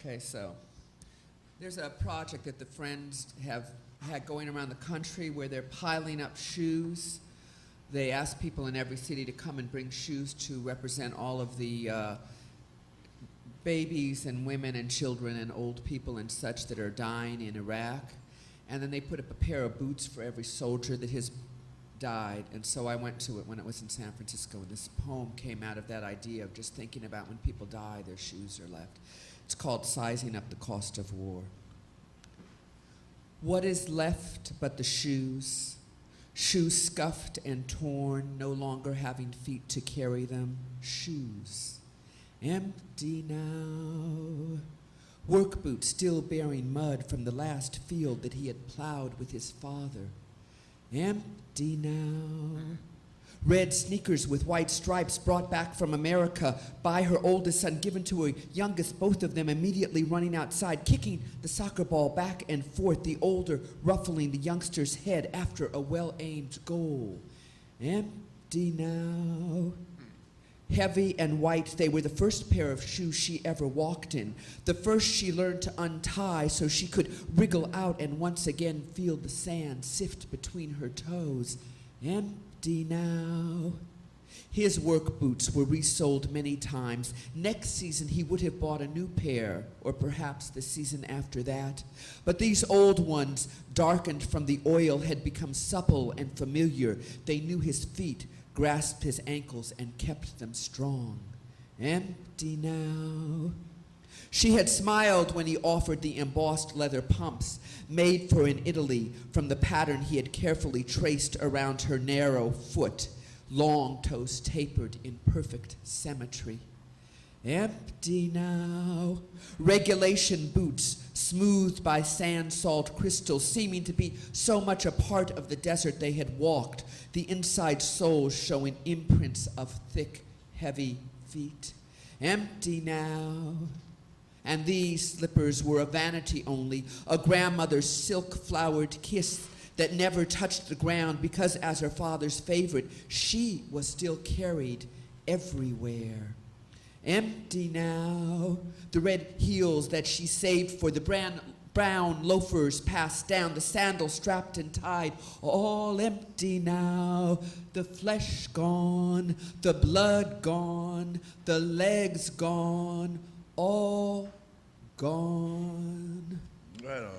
Okay, so there's a project that the Friends have had going around the country where they're piling up shoes. They ask people in every city to come and bring shoes to represent all of the babies and women and children and old people and such that are dying in Iraq. And then they put up a pair of boots for every soldier that has died. And so I went to it when it was in San Francisco, and this poem came out of that idea of just thinking about when people die, their shoes are left. It's called Sizing Up the Cost of War. What is left but the shoes? Shoes scuffed and torn, no longer having feet to carry them. Shoes, empty now. Work boots still bearing mud from the last field that he had plowed with his father. Empty now. Red sneakers with white stripes brought back from America by her oldest son, given to her youngest, both of them immediately running outside, kicking the soccer ball back and forth, the older ruffling the youngster's head after a well-aimed goal. Empty now. Heavy and white, they were the first pair of shoes she ever walked in. The first she learned to untie so she could wriggle out and once again feel the sand sift between her toes. Empty now. His work boots were resold many times. Next season he would have bought a new pair, or perhaps the season after that. But these old ones, darkened from the oil, had become supple and familiar. They knew his feet, grasped his ankles, and kept them strong. Empty now. She had smiled when he offered the embossed leather pumps, made for in Italy from the pattern he had carefully traced around her narrow foot, long toes tapered in perfect symmetry. Empty now. Regulation boots, smoothed by sand salt crystals, seeming to be so much a part of the desert they had walked, the inside soles showing imprints of thick, heavy feet. Empty now. And these slippers were a vanity only, a grandmother's silk-flowered kiss that never touched the ground because, as her father's favorite, she was still carried everywhere. Empty now. The red heels that she saved for the brown loafers passed down, the sandals strapped and tied, all empty now. The flesh gone, the blood gone, the legs gone, all gone. Right on.